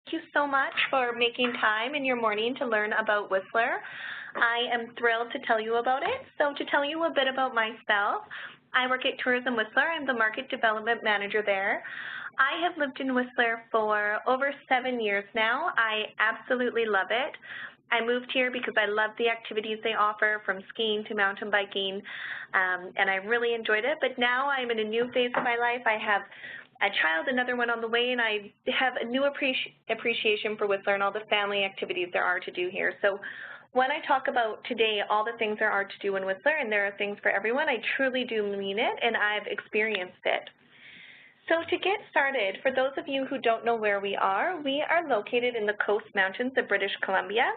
Thank you so much for making time in your morning to learn about Whistler. I am thrilled to tell you about it. So to tell you a bit about myself, I work at Tourism Whistler. I'm the Market Development Manager there. I have lived in Whistler for over 7 years now. I absolutely love it. I moved here because I love the activities they offer, from skiing to mountain biking, and I really enjoyed it. But now I'm in a new phase of my life. I have a child, another one on the way, and I have a new appreciation for Whistler and all the family activities there are to do here. So when I talk about today all the things there are to do in Whistler, and there are things for everyone, I truly do mean it, and I've experienced it. So to get started, for those of you who don't know where we are located in the Coast Mountains of British Columbia.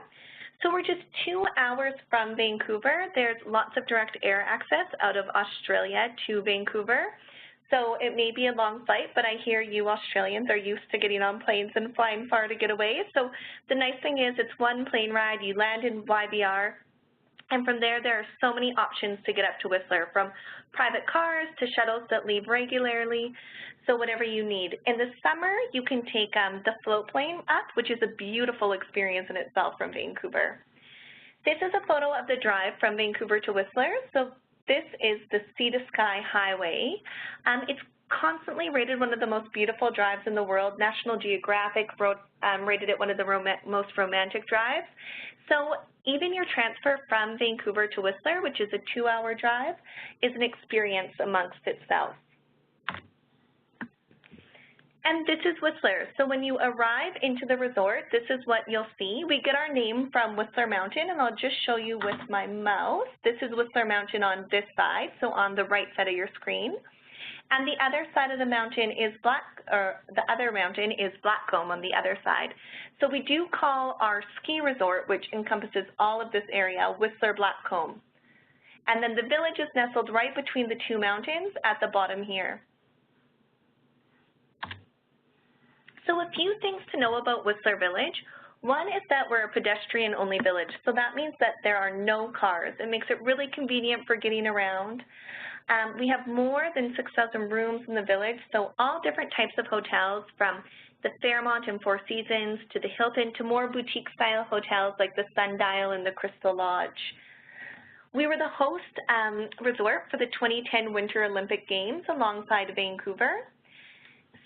So we're just 2 hours from Vancouver. There's lots of direct air access out of Australia to Vancouver. So it may be a long flight, but I hear you Australians are used to getting on planes and flying far to get away. So the nice thing is it's one plane ride. You land in YVR, and from there are so many options to get up to Whistler, from private cars to shuttles that leave regularly, so whatever you need. In the summer, you can take the float plane up, which is a beautiful experience in itself from Vancouver. This is a photo of the drive from Vancouver to Whistler. So this is the Sea to Sky Highway. It's constantly rated one of the most beautiful drives in the world. National Geographic rated it one of the most romantic drives. So even your transfer from Vancouver to Whistler, which is a 2-hour drive, is an experience amongst itself. And this is Whistler. So when you arrive into the resort, this is what you'll see. We get our name from Whistler Mountain, and I'll just show you with my mouse. This is Whistler Mountain on this side, so on the right side of your screen. And the other side of the mountain is Blackcomb on the other side. So we do call our ski resort, which encompasses all of this area, Whistler Blackcomb. And then the village is nestled right between the two mountains at the bottom here. So a few things to know about Whistler Village. One is that we're a pedestrian-only village, so that means that there are no cars. It makes it really convenient for getting around. We have more than 6,000 rooms in the village, so all different types of hotels, from the Fairmont and Four Seasons to the Hilton to more boutique-style hotels like the Sundial and the Crystal Lodge. We were the host resort for the 2010 Winter Olympic Games alongside Vancouver.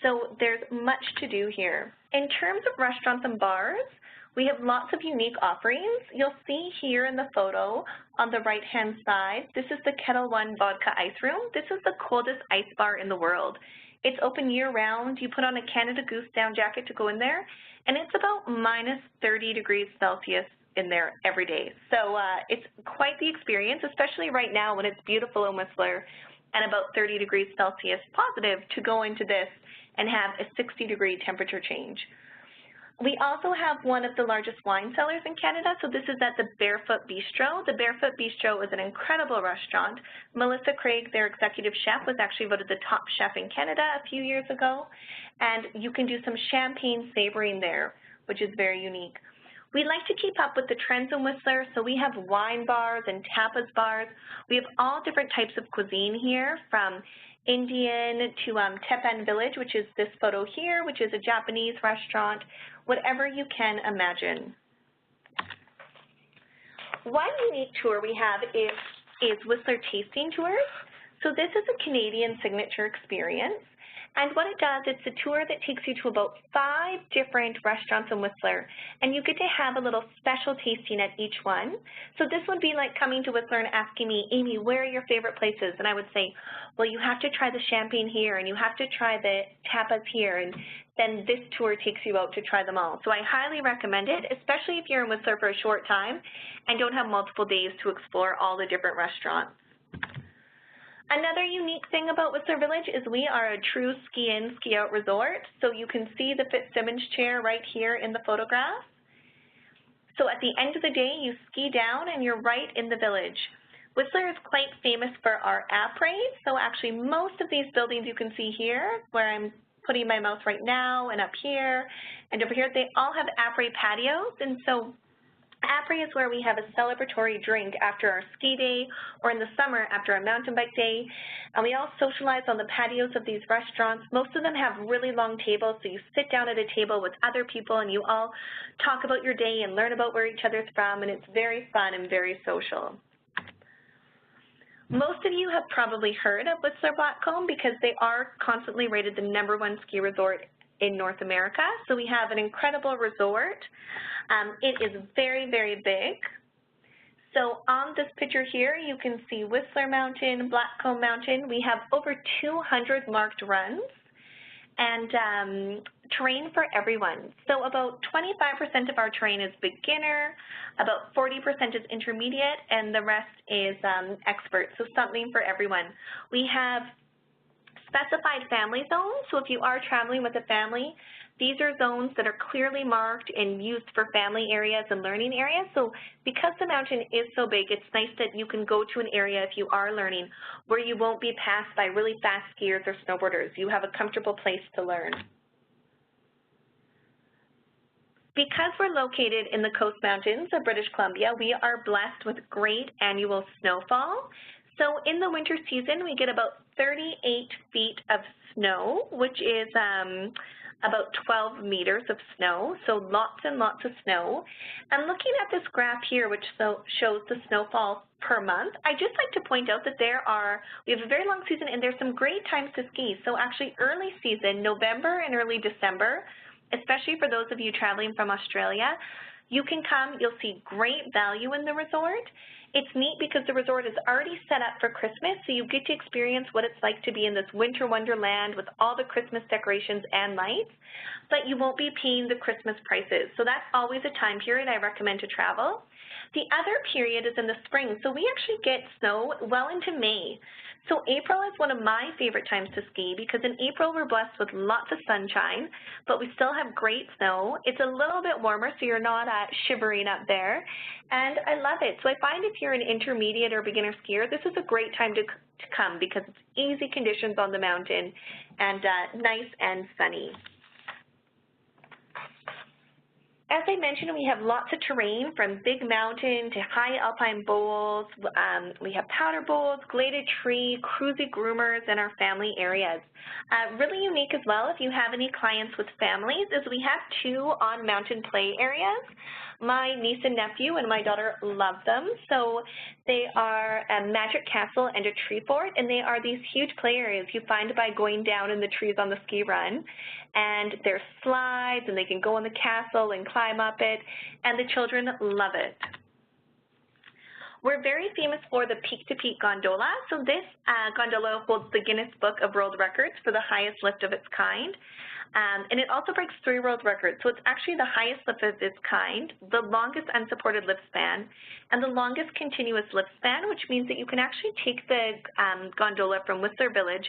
So there's much to do here. In terms of restaurants and bars, we have lots of unique offerings. You'll see here in the photo on the right-hand side, this is the Kettle One Vodka Ice Room. This is the coldest ice bar in the world. It's open year-round. You put on a Canada Goose down jacket to go in there, and it's about -30 degrees Celsius in there every day. So it's quite the experience, especially right now when it's beautiful in Whistler and about 30 degrees Celsius positive to go into this and have a 60-degree temperature change. We also have one of the largest wine cellars in Canada, so this is at the Barefoot Bistro. The Barefoot Bistro is an incredible restaurant. Melissa Craig, their executive chef, was actually voted the top chef in Canada a few years ago, and you can do some champagne savoring there, which is very unique. We like to keep up with the trends in Whistler, so we have wine bars and tapas bars. We have all different types of cuisine here, from Indian to Teppan Village, which is this photo here, which is a Japanese restaurant, whatever you can imagine. One unique tour we have is Whistler Tasting Tours. So this is a Canadian signature experience. And what it does, it's a tour that takes you to about 5 different restaurants in Whistler, and you get to have a little special tasting at each one. So this would be like coming to Whistler and asking me, Amy, where are your favorite places? And I would say, well, you have to try the champagne here, and you have to try the tapas here, and then this tour takes you out to try them all. So I highly recommend it, especially if you're in Whistler for a short time and don't have multiple days to explore all the different restaurants. Another unique thing about Whistler Village is we are a true ski-in, ski-out resort. So you can see the Fitzsimmons chair right here in the photograph. So at the end of the day, you ski down and you're right in the village. Whistler is quite famous for our apres. So actually most of these buildings you can see here, where I'm putting my mouse right now, and up here and over here, they all have apres patios. And so Après is where we have a celebratory drink after our ski day or in the summer after a mountain bike day. And we all socialize on the patios of these restaurants. Most of them have really long tables, so you sit down at a table with other people and you all talk about your day and learn about where each other's from, and it's very fun and very social. Most of you have probably heard of Whistler Blackcomb because they are constantly rated the #1 ski resort in North America. So we have an incredible resort. It is very, very big. So on this picture here, you can see Whistler Mountain, Blackcomb Mountain. We have over 200 marked runs and terrain for everyone. So about 25% of our terrain is beginner, about 40% is intermediate, and the rest is expert, so something for everyone. We have specified family zones, so if you are traveling with a family, these are zones that are clearly marked and used for family areas and learning areas. So because the mountain is so big, it's nice that you can go to an area if you are learning where you won't be passed by really fast skiers or snowboarders. You have a comfortable place to learn. Because we're located in the Coast Mountains of British Columbia, we are blessed with great annual snowfall. So in the winter season, we get about 38 feet of snow, which is about 12 meters of snow, so lots and lots of snow. And looking at this graph here, which shows the snowfall per month, I just like to point out that we have a very long season and there's some great times to ski. So actually early season, November and early December, especially for those of you traveling from Australia, you can come, you'll see great value in the resort. It's neat because the resort is already set up for Christmas, so you get to experience what it's like to be in this winter wonderland with all the Christmas decorations and lights, but you won't be paying the Christmas prices. So that's always a time period I recommend to travel. The other period is in the spring, so we actually get snow well into May. So April is one of my favorite times to ski because in April we're blessed with lots of sunshine, but we still have great snow. It's a little bit warmer, so you're not shivering up there, and I love it. So I find if you're an intermediate or beginner skier, this is a great time to come because it's easy conditions on the mountain and nice and sunny. As I mentioned, we have lots of terrain from big mountain to high alpine bowls. We have powder bowls, gladed tree, cruisy groomers, and our family areas. Really unique as well if you have any clients with families is we have 2 on-mountain play areas. My niece and nephew and my daughter love them. So they are a Magic Castle and a Tree Fort, and they are these huge play areas you find by going down in the trees on the ski run. And there's slides, and they can go in the castle and climb up it, and the children love it. We're very famous for the peak-to-peak gondola. So this gondola holds the Guinness Book of World Records for the highest lift of its kind. And it also breaks 3 world records. So it's actually the highest lift of its kind, the longest unsupported lift span, and the longest continuous lift span, which means that you can actually take the gondola from Whistler Village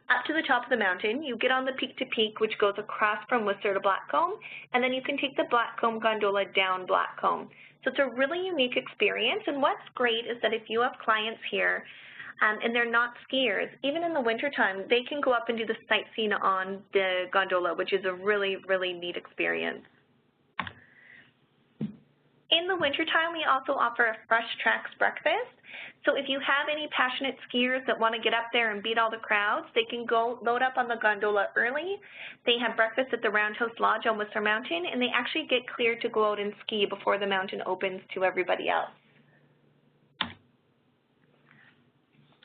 up to the top of the mountain. You get on the peak-to-peak, which goes across from Whistler to Blackcomb, and then you can take the Blackcomb gondola down Blackcomb. So it's a really unique experience, and what's great is that if you have clients here and they're not skiers, even in the wintertime, they can go up and do the sightseeing on the gondola, which is a really, really neat experience. In the wintertime, we also offer a Fresh Tracks breakfast. So if you have any passionate skiers that want to get up there and beat all the crowds, they can go load up on the gondola early. They have breakfast at the Roundhouse Lodge on Whistler Mountain, and they actually get cleared to go out and ski before the mountain opens to everybody else.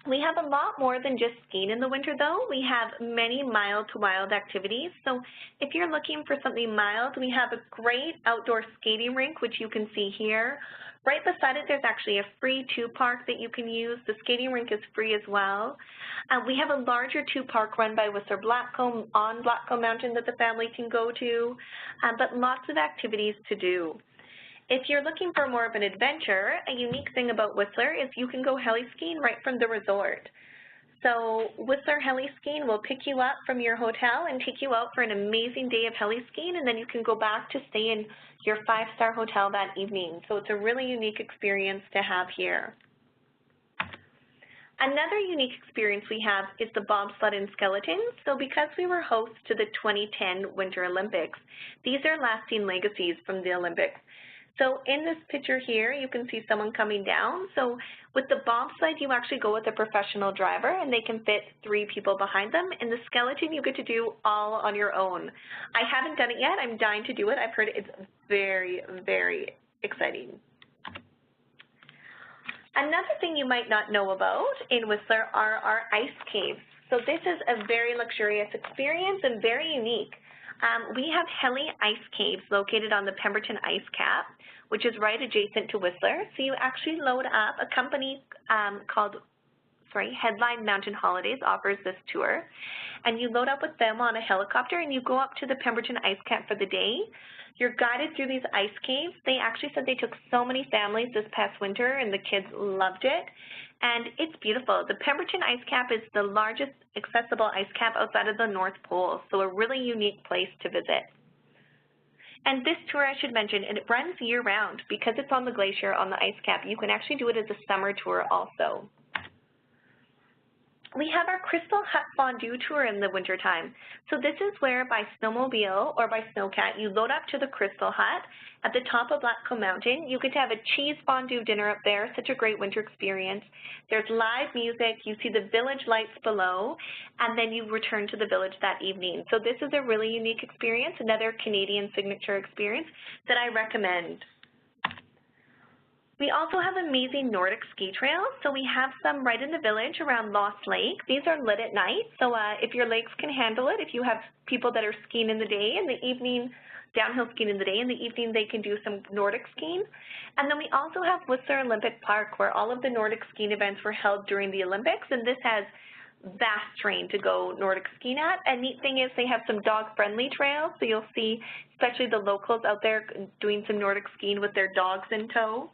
We have a lot more than just skiing in the winter, though. We have many mild-to-wild activities. So if you're looking for something mild, we have a great outdoor skating rink, which you can see here. Right beside it, there's actually a free 2-park that you can use. The skating rink is free as well. We have a larger 2-park run by Whistler Blackcomb on Blackcomb Mountain that the family can go to, but lots of activities to do. If you're looking for more of an adventure, a unique thing about Whistler is you can go heli skiing right from the resort. So Whistler Heli Skiing will pick you up from your hotel and take you out for an amazing day of heli skiing, and then you can go back to stay in your 5-star hotel that evening. So it's a really unique experience to have here. Another unique experience we have is the bobsled and skeletons. So because we were hosts to the 2010 Winter Olympics, these are lasting legacies from the Olympics. So in this picture here, you can see someone coming down. So with the bobsled, you actually go with a professional driver, and they can fit 3 people behind them. And the skeleton, you get to do all on your own. I haven't done it yet. I'm dying to do it. I've heard it's very, very exciting. Another thing you might not know about in Whistler are our ice caves. So this is a very luxurious experience and very unique. We have Helly Ice Caves located on the Pemberton Ice Cap, which is right adjacent to Whistler. So you actually load up. A company called Headline Mountain Holidays offers this tour. And you load up with them on a helicopter and you go up to the Pemberton Ice Cap for the day. You're guided through these ice caves. They actually said they took so many families this past winter and the kids loved it. And it's beautiful. The Pemberton Ice Cap is the largest accessible ice cap outside of the North Pole, so a really unique place to visit. And this tour, I should mention, and it runs year-round because it's on the glacier on the ice cap. You can actually do it as a summer tour also. We have our Crystal Hut Fondue Tour in the wintertime. So this is where by snowmobile or by snowcat, you load up to the Crystal Hut at the top of Blackcomb Mountain. You get to have a cheese fondue dinner up there, such a great winter experience. There's live music, you see the village lights below, and then you return to the village that evening. So this is a really unique experience, another Canadian signature experience that I recommend. We also have amazing Nordic ski trails. So we have some right in the village around Lost Lake. These are lit at night, so if your lakes can handle it, if you have people that are skiing in the day, in the evening, downhill skiing in the day, in the evening they can do some Nordic skiing. And then we also have Whistler Olympic Park, where all of the Nordic skiing events were held during the Olympics, and this has vast terrain to go Nordic skiing at. And neat thing is they have some dog-friendly trails, so you'll see especially the locals out there doing some Nordic skiing with their dogs in tow.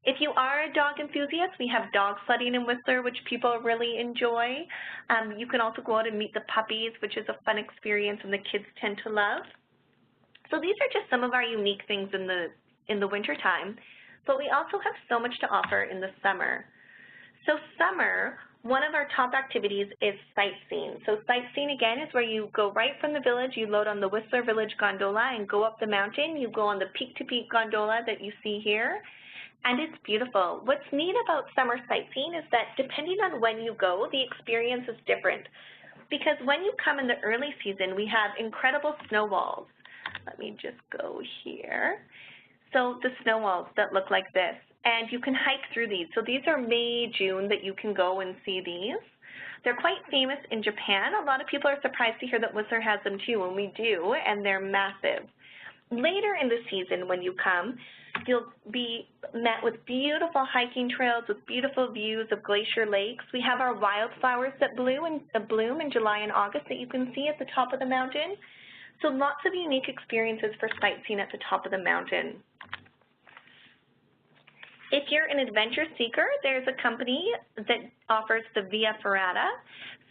If you are a dog enthusiast, we have dog sledding in Whistler, which people really enjoy. You can also go out and meet the puppies, which is a fun experience and the kids tend to love. So these are just some of our unique things in the wintertime, but we also have so much to offer in the summer. So summer, one of our top activities is sightseeing. So sightseeing, again, is where you go right from the village, you load on the Whistler Village gondola and go up the mountain. You go on the peak-to-peak gondola that you see here, and it's beautiful. What's neat about summer sightseeing is that depending on when you go, the experience is different. Because when you come in the early season, we have incredible snow walls. Let me just go here. So the snow walls that look like this, and you can hike through these. So these are May, June that you can go and see these. They're quite famous in Japan. A lot of people are surprised to hear that Whistler has them too, and we do, and they're massive. Later in the season when you come, you'll be met with beautiful hiking trails with beautiful views of glacier lakes. We have our wildflowers that bloom in July and August that you can see at the top of the mountain. So lots of unique experiences for sightseeing at the top of the mountain. If you're an adventure seeker, there's a company that offers the Via Ferrata.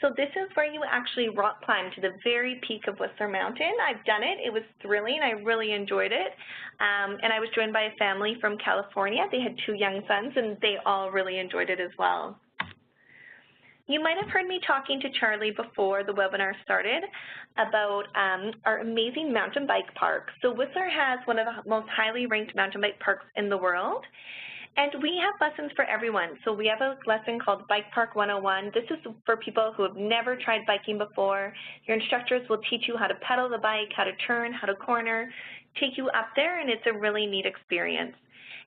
So this is where you actually rock climb to the very peak of Whistler Mountain. I've done it. It was thrilling. I really enjoyed it. And I was joined by a family from California. They had 2 young sons, and they all really enjoyed it as well. You might have heard me talking to Charlie before the webinar started about our amazing mountain bike park. So Whistler has one of the most highly ranked mountain bike parks in the world. And we have lessons for everyone. So we have a lesson called Bike Park 101. This is for people who have never tried biking before. Your instructors will teach you how to pedal the bike, how to turn, how to corner, take you up there, and it's a really neat experience.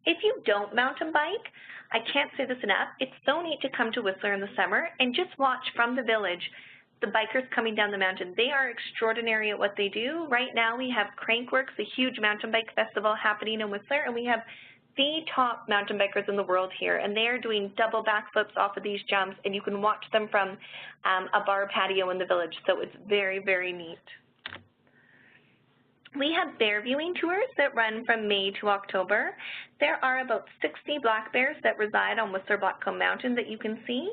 If you don't mountain bike, I can't say this enough, it's so neat to come to Whistler in the summer and just watch from the village the bikers coming down the mountain. They are extraordinary at what they do. Right now we have Crankworks, a huge mountain bike festival happening in Whistler, and we have the top mountain bikers in the world here, and they are doing double backflips off of these jumps, and you can watch them from a bar patio in the village, so it's very, very neat. We have bear viewing tours that run from May to October. There are about 60 black bears that reside on Whistler Blackcomb Mountain that you can see,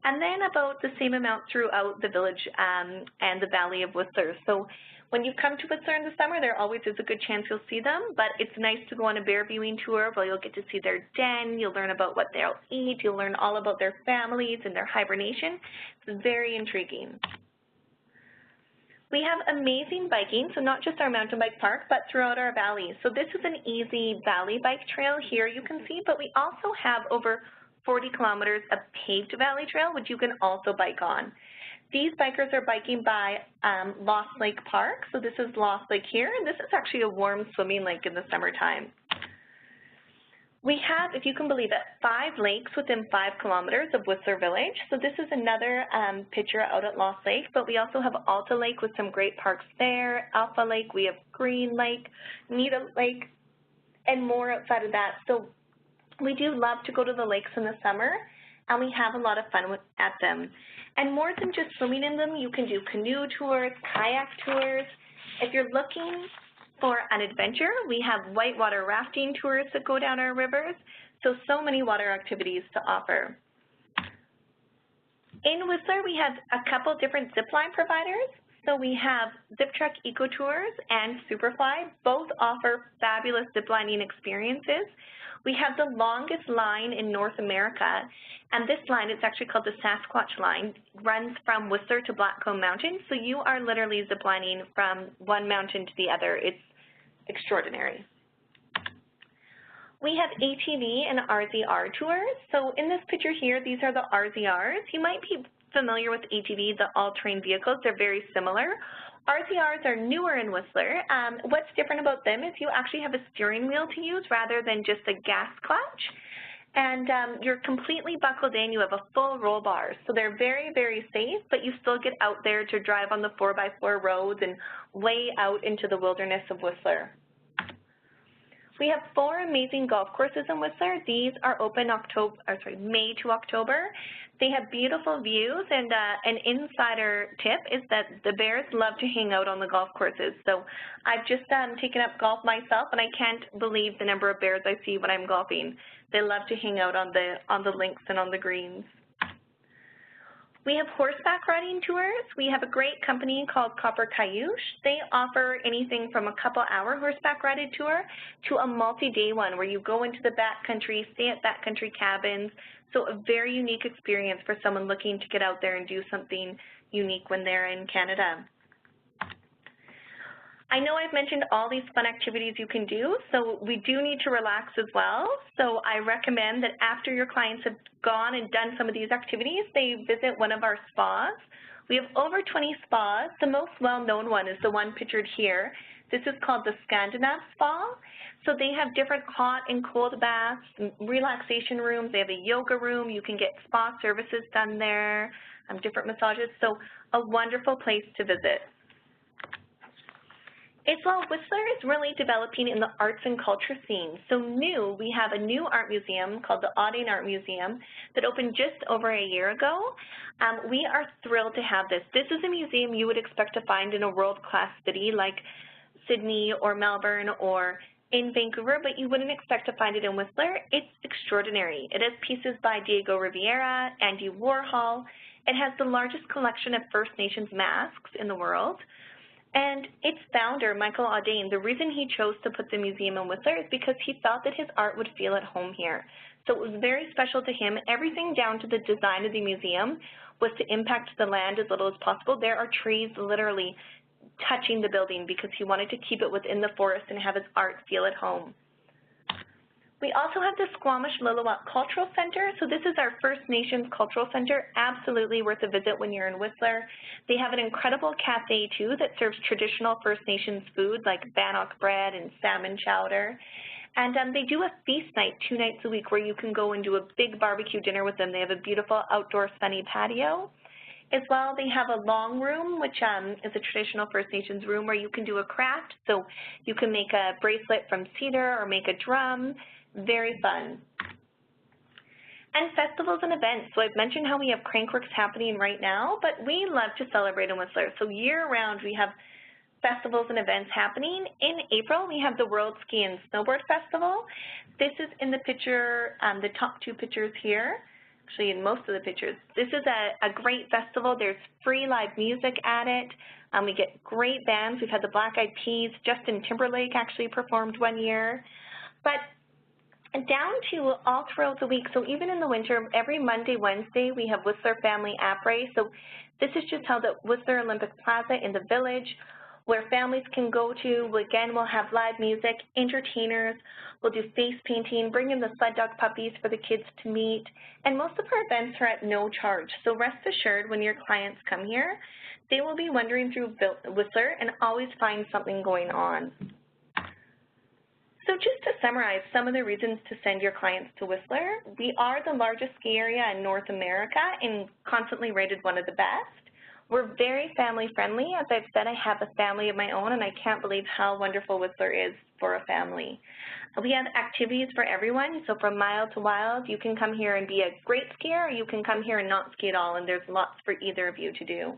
and then about the same amount throughout the village and the Valley of Whistler. So when you come to Whistler in the summer, there always is a good chance you'll see them, but it's nice to go on a bear viewing tour where you'll get to see their den, you'll learn about what they'll eat, you'll learn all about their families and their hibernation. It's very intriguing. We have amazing biking, so not just our mountain bike park, but throughout our valley. So this is an easy valley bike trail here you can see, but we also have over 40 kilometers of paved valley trail, which you can also bike on. These bikers are biking by Lost Lake Park. So this is Lost Lake here, and this is actually a warm swimming lake in the summertime. We have, if you can believe it, 5 lakes within 5 kilometers of Whistler Village. So this is another picture out at Lost Lake, but we also have Alta Lake with some great parks there, Alpha Lake, we have Green Lake, Nita Lake, and more outside of that. So we do love to go to the lakes in the summer, and we have a lot of fun at them. And more than just swimming in them, you can do canoe tours, kayak tours. If you're looking for an adventure, we have whitewater rafting tours that go down our rivers, so many water activities to offer. In Whistler, we have a couple different zipline providers. So we have ZipTrek Eco Tours and Superfly. Both offer fabulous ziplining experiences. We have the longest line in North America, and this line, it's actually called the Sasquatch Line, runs from Whistler to Blackcomb Mountain, so you are literally ziplining from one mountain to the other. It's extraordinary. We have ATV and RZR tours. So in this picture here, these are the RZRs. You might be familiar with ATV, the all-terrain vehicles. They're very similar. RZRs are newer in Whistler. What's different about them is you actually have a steering wheel to use rather than just a gas clutch. And you're completely buckled in. You have a full roll bar. So they're very, very safe, but you still get out there to drive on the 4x4 roads and way out into the wilderness of Whistler. We have 4 amazing golf courses in Whistler. These are open May to October. They have beautiful views, and an insider tip is that the bears love to hang out on the golf courses. So I've just taken up golf myself, and I can't believe the number of bears I see when I'm golfing. They love to hang out on the links and on the greens. We have horseback riding tours. We have a great company called Copper Cayush. They offer anything from a couple-hour horseback riding tour to a multi-day one where you go into the backcountry, stay at backcountry cabins. So a very unique experience for someone looking to get out there and do something unique when they're in Canada. I know I've mentioned all these fun activities you can do, so we do need to relax as well. So I recommend that after your clients have gone and done some of these activities, they visit one of our spas. We have over 20 spas. The most well-known one is the one pictured here. This is called the Scandinav Spa. So they have different hot and cold baths, relaxation rooms. They have a yoga room. You can get spa services done there, different massages. So a wonderful place to visit. As well, Whistler is really developing in the arts and culture scene. So we have a new art museum called the Audine Art Museum that opened just over a year ago. We are thrilled to have this. This is a museum you would expect to find in a world-class city like Sydney or Melbourne or in Vancouver, but you wouldn't expect to find it in Whistler. It's extraordinary. It has pieces by Diego Rivera, Andy Warhol. It has the largest collection of First Nations masks in the world. And its founder, Michael Audine, the reason he chose to put the museum in Whistler is because he felt that his art would feel at home here. So it was very special to him. Everything down to the design of the museum was to impact the land as little as possible. There are trees literally touching the building because he wanted to keep it within the forest and have his art feel at home. We also have the Squamish Lillooet Cultural Center. So this is our First Nations Cultural Center, absolutely worth a visit when you're in Whistler. They have an incredible cafe, too, that serves traditional First Nations food like bannock bread and salmon chowder. And they do a feast night 2 nights a week where you can go and do a big barbecue dinner with them. They have a beautiful outdoor sunny patio. As well, they have a long room, which is a traditional First Nations room where you can do a craft. So you can make a bracelet from cedar or make a drum. Very fun. And festivals and events. So I've mentioned how we have Crankworks happening right now, but we love to celebrate in Whistler. So year-round we have festivals and events happening. In April, we have the World Ski and Snowboard Festival. This is in the picture, the top 2 pictures here, actually in most of the pictures. This is a great festival. There's free live music at it. We get great bands. We've had the Black Eyed Peas. Justin Timberlake actually performed one year. But And down to all throughout the week. So even in the winter, every Monday, Wednesday, we have Whistler Family Après. So this is just held at Whistler Olympic Plaza in the Village, where families can go to. Again, we'll have live music, entertainers, we'll do face painting, bring in the sled dog puppies for the kids to meet, and most of our events are at no charge. So rest assured, when your clients come here, they will be wandering through Whistler and always find something going on. So just to summarize some of the reasons to send your clients to Whistler, we are the largest ski area in North America and constantly rated one of the best. We're very family friendly. As I've said, I have a family of my own, and I can't believe how wonderful Whistler is for a family. We have activities for everyone, so from mild to wild, you can come here and be a great skier, or you can come here and not ski at all, and there's lots for either of you to do.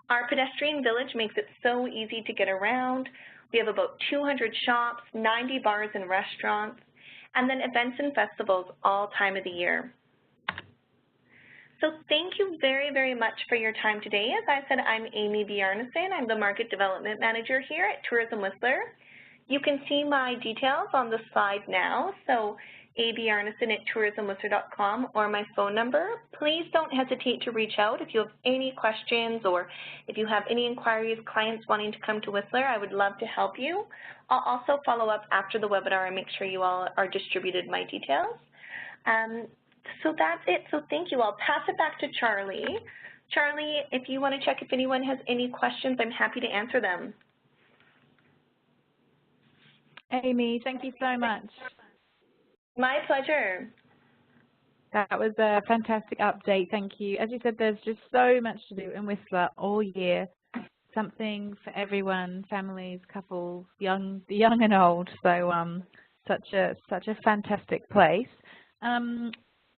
Our pedestrian village makes it so easy to get around. We have about 200 shops, 90 bars and restaurants, and then events and festivals all time of the year. So thank you very, very much for your time today. As I said, I'm Amy Bjarnason. I'm the Market Development Manager here at Tourism Whistler. You can see my details on the slide now. So abjarnason@tourismwhistler.com or my phone number. Please don't hesitate to reach out if you have any questions or if you have any inquiries, clients wanting to come to Whistler. I would love to help you. I'll also follow up after the webinar and make sure you all are distributed my details. So that's it. So thank you. I'll pass it back to Charlie. Charlie, if you want to check if anyone has any questions, I'm happy to answer them. Amy, thank you so much. My pleasure. That was a fantastic update. Thank you. As you said, there's just so much to do in Whistler all year. Something for everyone, families, couples, the young and old. So such a fantastic place.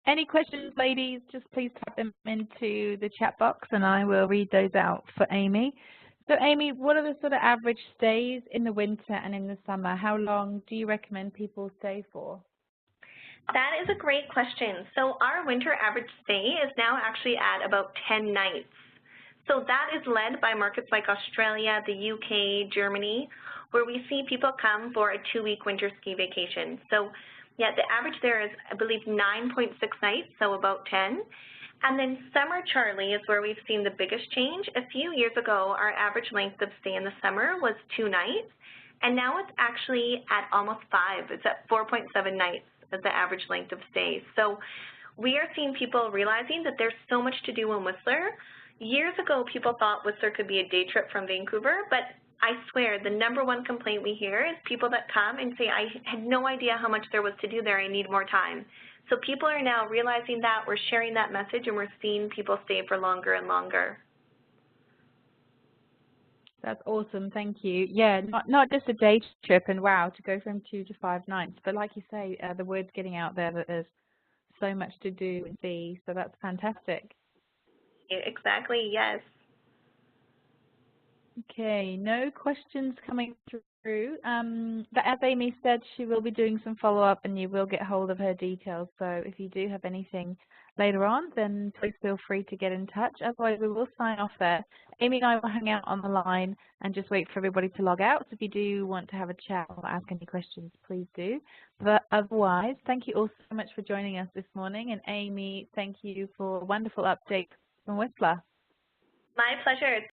Any questions, ladies, just please type them into the chat box and I will read those out for Amy. So Amy, what are the sort of average stays in the winter and in the summer? How long do you recommend people stay for? That is a great question. So our winter average stay is now actually at about 10 nights. So that is led by markets like Australia, the UK, Germany, where we see people come for a 2-week winter ski vacation. So yeah, the average there is, I believe, 9.6 nights, so about 10. And then summer, Charlie, is where we've seen the biggest change. A few years ago, our average length of stay in the summer was 2 nights, and now it's actually at almost 5. It's at 4.7 nights as the average length of stay. So we are seeing people realizing that there's so much to do in Whistler. Years ago, people thought Whistler could be a day trip from Vancouver, but I swear the #1 complaint we hear is people that come and say, I had no idea how much there was to do there, I need more time. So people are now realizing that, we're sharing that message, and we're seeing people stay for longer and longer. That's awesome, thank you. Yeah, not just a day trip, and wow, to go from 2 to 5 nights, but like you say, the word's getting out there that there's so much to do and see, so that's fantastic. Exactly, yes. Okay, no questions coming through. But as Amy said, she will be doing some follow-up and you will get hold of her details. So if you do have anything later on, then please feel free to get in touch. Otherwise, we will sign off there. Amy and I will hang out on the line and just wait for everybody to log out. So if you do want to have a chat or ask any questions, please do. But otherwise, thank you all so much for joining us this morning. And Amy, thank you for a wonderful update from Whistler. My pleasure.